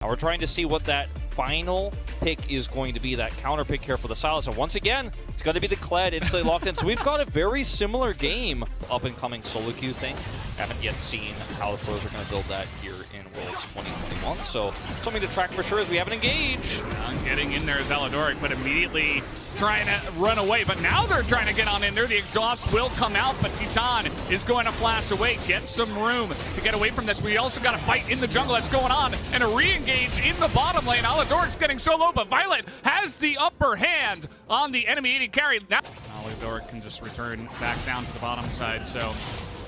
Now we're trying to see what that final pick is going to be, that counter pick here for the Silas. And once again, it's going to be the Kled instantly locked in. So we've got a very similar game. Up-and-coming solo queue thing. Haven't yet seen how the pros are going to build that here in Worlds 2021. So something to track for sure as we have an engage. Getting in there is Aladoric, but immediately trying to run away. But now they're trying to get on in there. The exhaust will come out, but Titan is going to flash away, get some room to get away from this. We also got a fight in the jungle that's going on, and a re-engage in the bottom lane. Aladoric's getting so low, but Violet has the upper hand on the enemy AD carry. Now Aladoric can just return back down to the bottom side. So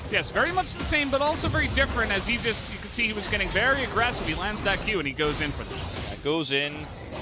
yes, very much the same, but also very different, as you can see he was getting very aggressive. He lands that Q and he goes in for this. That goes in.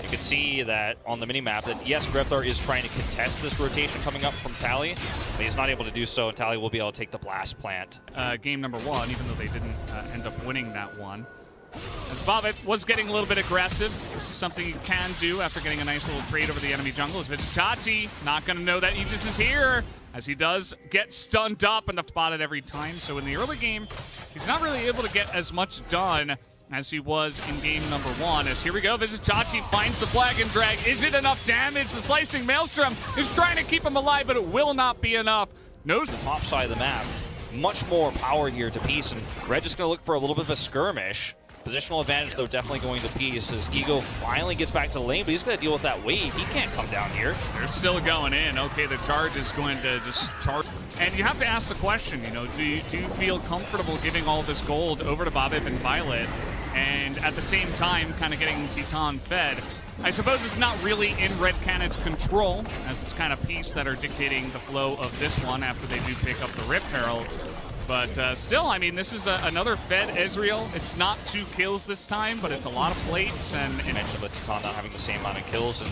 You can see that on the minimap that yes, Grefthar is trying to contest this rotation coming up from Tally, but he's not able to do so, and Tally will be able to take the blast plant. Game number one, even though they didn't end up winning that one. As Bobbitt was getting a little bit aggressive, this is something you can do after getting a nice little trade over the enemy jungle. As Vizitachi not going to know that Aegis is here, as he does get stunned up and spotted every time. So in the early game, he's not really able to get as much done as he was in game number one. As here we go, Vizitachi finds the flag and drag. Is it enough damage? The Slicing Maelstrom is trying to keep him alive, but it will not be enough. The top side of the map, much more power here to Peace, and Red just going to look for a little bit of a skirmish. Positional advantage, though, definitely going to Peace as Gigo finally gets back to the lane, but he's going to deal with that wave. He can't come down here. They're still going in. Okay, the charge is going to just charge. And you have to ask the question, you know, do you feel comfortable giving all this gold over to Bobbitt and Violet, and at the same time kind of getting Titan fed? I suppose it's not really in Red Cannon's control, as it's kind of Peace that are dictating the flow of this one after they do pick up the Rift Herald. But still, I mean, this is another fed Ezreal. It's not 2 kills this time, but it's a lot of plates. And you mentioned with Titan not having the same amount of kills, and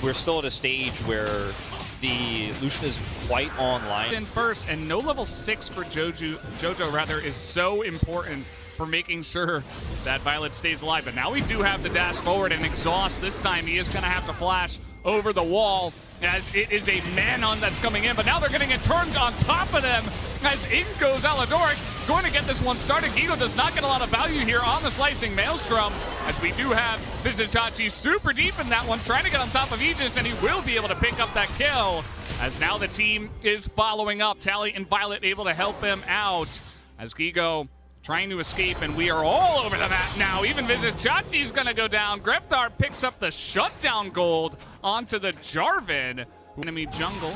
we're still at a stage where the Lucian is quite online. In first, and no level 6 for Jojo rather is so important for making sure that Violet stays alive. But now we do have the dash forward and exhaust. This time he is going to have to flash over the wall, as it is a man-on that's coming in, but now they're getting it turned on top of them, as in goes Aladoric, going to get this one started. Gigo does not get a lot of value here on the Slicing Maelstrom, as we do have Vizitachi super deep in that one, trying to get on top of Aegis, and he will be able to pick up that kill, as now the team is following up. Tally and Violet able to help him out, as Gigo trying to escape, and we are all over the map now. Even Vizitachi's gonna go down. Grefthar picks up the shutdown gold onto the Jarvan. Enemy jungle,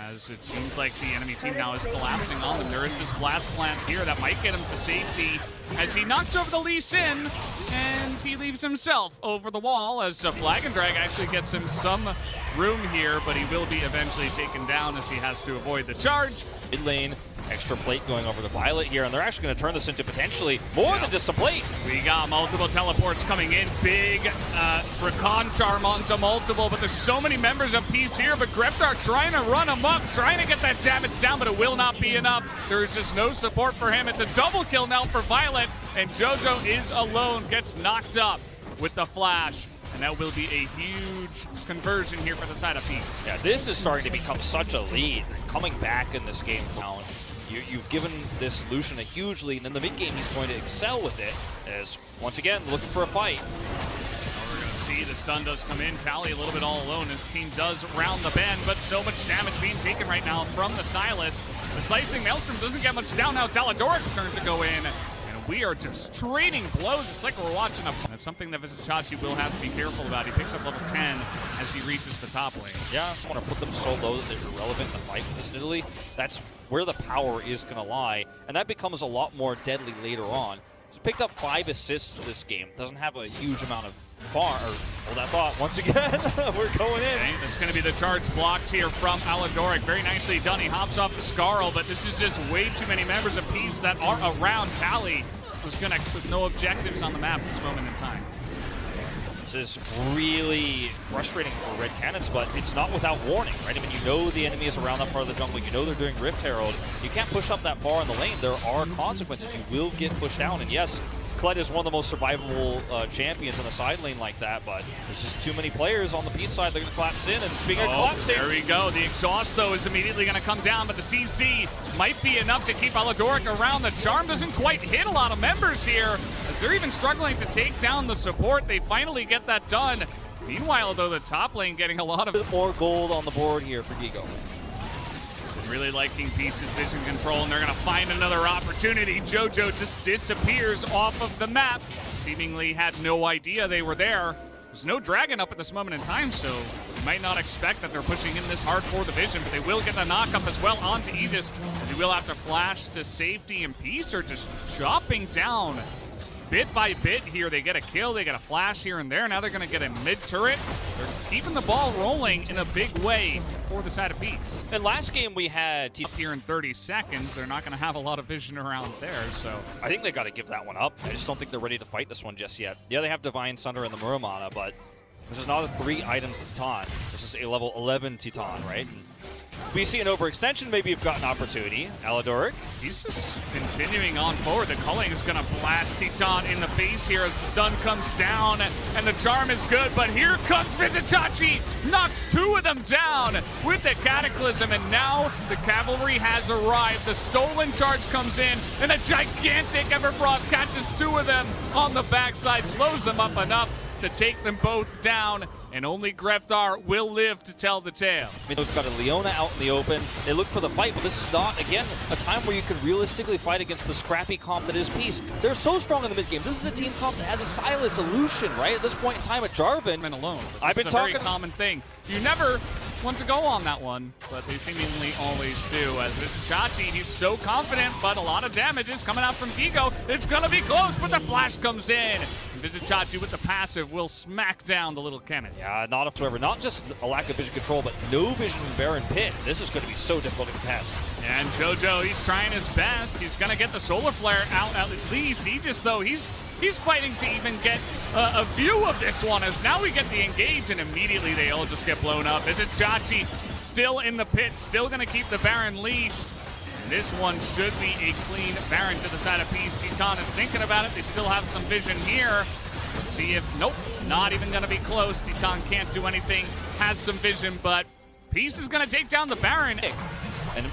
as it seems like the enemy team now is collapsing on them. There is this blast plant here that might get him to safety, as he knocks over the Lee Sin, and he leaves himself over the wall, as Flag and Drag actually gets him some room here, but he will be eventually taken down as he has to avoid the charge. Mid lane, extra plate going over to Violet here, and they're actually going to turn this into potentially more than just a plate. We got multiple teleports coming in. Big recon charm onto multiple, but there's so many members of Peace here, but Grefthar trying to run him up, trying to get that damage down, but it will not be enough. There is just no support for him. It's a double kill now for Violet, and Jojo is alone, gets knocked up with the flash. And that will be a huge conversion here for the side of Peace. Yeah, this is starting to become such a lead. Coming back in this game now, you've given this Lucian a huge lead, and in the mid game he's going to excel with it, as once again looking for a fight. We're going to see the stun does come in. Tally a little bit all alone. His team does round the bend, but so much damage being taken right now from the Silas. The Slicing Maelstrom doesn't get much down now. It's Aladoric's turn to go in. We are just trading blows. It's like we're watching That's something that Vizitachi will have to be careful about. He picks up level 10 as he reaches the top lane. Yeah, I just want to put them so low that they're irrelevant in the fight with this Nidalee. That's where the power is going to lie, and that becomes a lot more deadly later on. He's picked up 5 assists this game. Doesn't have a huge amount of hold that thought. Once again, we're going in. Okay, it's going to be the charge blocked here from Aladoric. Very nicely done. He hops off the Scarl, but this is just way too many members of Peace that are around Tally. Was going to with no objectives on the map at this moment in time. This is really frustrating for Red Cannons, but it's not without warning, right? I mean, you know the enemy is around that part of the jungle. You know they're doing Rift Herald. You can't push up that far in the lane. There are consequences. You will get pushed down, and yes, Kled is one of the most survivable champions in the side lane like that, but there's just too many players on the Peace side. They're going to collapse in, and speaking of collapsing. There we go. The exhaust, though, is immediately going to come down, but the CC might be enough to keep Aladoric around. The charm doesn't quite hit a lot of members here. As as they're even struggling to take down the support. They finally get that done. Meanwhile, though, the top lane getting a lot of more gold on the board here for Gigo. Really liking Peace's vision control, and they're going to find another opportunity. JoJo just disappears off of the map. Seemingly had no idea they were there. There's no dragon up at this moment in time, so you might not expect that they're pushing in this hard for the vision, but they will get the knock-up as well onto Aegis. They will have to flash to safety, and Peace are just chopping down bit by bit here. They get a kill, they get a flash here and there. Now they're going to get a mid-turret. They're keeping the ball rolling in a big way for the side of Peace. And last game we had up here in 30 seconds. They're not going to have a lot of vision around there, so I think they got to give that one up. I just don't think they're ready to fight this one just yet. Yeah, they have Divine Sunder and the Muramana, but this is not a 3-item Titan. This is a level 11 Titan, right? We see an overextension, maybe you've got an opportunity. Aladoric. He's just continuing on forward. The culling is going to blast Titan in the face here as the stun comes down, and the charm is good, but here comes Vizitachi, knocks 2 of them down with the Cataclysm, and now the cavalry has arrived. The stolen charge comes in, and a gigantic Everfrost catches 2 of them on the backside, slows them up enough to take them both down, and only Greftar will live to tell the tale. We've got a Leona out in the open. They look for the fight, but this is not, again, a time where you can realistically fight against the scrappy comp that is Peace. They're so strong in the mid game. This is a team comp that has a Silas, a Lucian, right? At this point in time, a Jarvan. And alone. I've been talking. Very common thing. You never want to go on that one, but they seemingly always do. As Vizitachi, he's so confident, but a lot of damage is coming out from Gigo. It's gonna be close, but the flash comes in. And Vizitachi with the passive will smack down the little cannon. Yeah, not whatsoever. Not just a lack of vision control, but no vision in Baron Pit. This is going to be so difficult to contest. And JoJo, he's trying his best. He's gonna get the solar flare out at least. Aegis, though, he's fighting to even get a view of this one, as now we get the engage, and immediately they all just get blown up. Vizitachi still in the pit, still gonna keep the Baron leashed. And this one should be a clean Baron to the side of Peace. Titan is thinking about it. They still have some vision here. Let's see if, nope, not even gonna be close. Titan can't do anything, has some vision, but Peace is gonna take down the Baron. And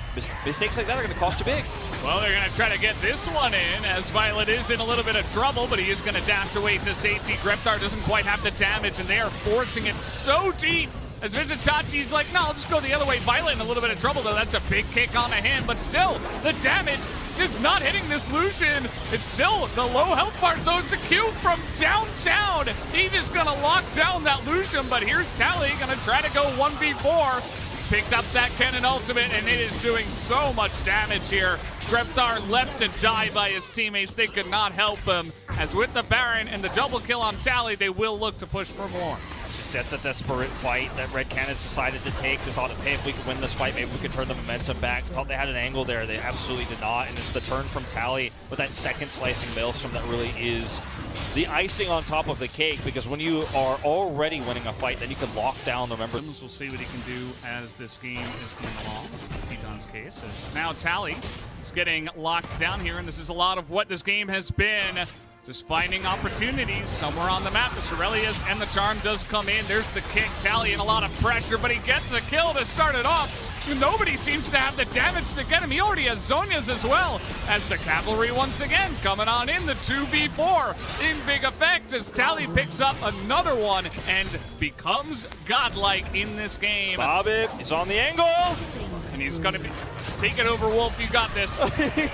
mistakes like that are going to cost you big. Well, they're going to try to get this one in, as Violet is in a little bit of trouble, but he is going to dash away to safety. Greftar doesn't quite have the damage, and they are forcing it so deep. As Vizitachi's like, no, I'll just go the other way. Violet in a little bit of trouble, though. That's a big kick on the hand, but still, the damage is not hitting this Lucian. It's still the low health bar, so it's the Q from downtown. He's just going to lock down that Lucian, but here's Tally going to try to go 1v4. Picked up that cannon ultimate, and it is doing so much damage here. Greftar left to die by his teammates. They could not help him. As with the Baron and the double kill on Tally, they will look to push for more. That's a desperate fight that Red Cannons decided to take. They thought, hey, if we could win this fight, maybe we could turn the momentum back. Thought they had an angle there. They absolutely did not. And it's the turn from Tally with that second slicing Maelstrom that really is the icing on top of the cake, because when you are already winning a fight, then you can lock down the member. We'll see what he can do as this game is going along. Titan's case is now Tally is getting locked down here, and this is a lot of what this game has been. Just finding opportunities somewhere on the map. The Shurelias and the Charm does come in. There's the kick. Tally in a lot of pressure, but he gets a kill to start it off. Nobody seems to have the damage to get him. He already has Zhonya's as well, as the Cavalry once again coming on in. The 2v4 in big effect as Tally picks up another one and becomes godlike in this game. Bobbit is on the angle. And he's going to take it over, Wolf. You got this.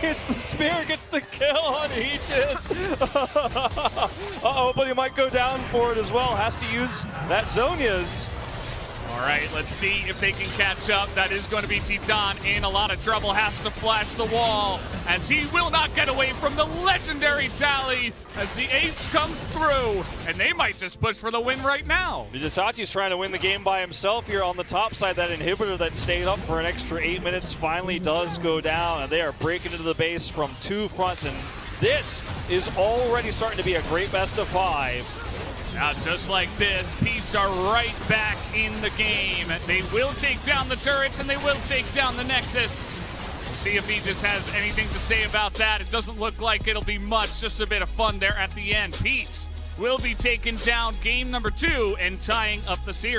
It's the spear, gets the kill on Aegis. Uh-oh, but he might go down for it as well. Has to use that Zhonya's. All right, let's see if they can catch up. That is going to be Titan in a lot of trouble. Has to flash the wall as he will not get away from the legendary Tally as the ace comes through. And they might just push for the win right now. Vizitachi's trying to win the game by himself here on the top side. That inhibitor that stayed up for an extra 8 minutes finally does go down. And they are breaking into the base from 2 fronts. And this is already starting to be a great best of 5. Now, just like this, Peace are right back in the game. They will take down the turrets, and they will take down the Nexus. We'll see if he just has anything to say about that. It doesn't look like it'll be much, just a bit of fun there at the end. Peace will be taking down game number 2 and tying up the series.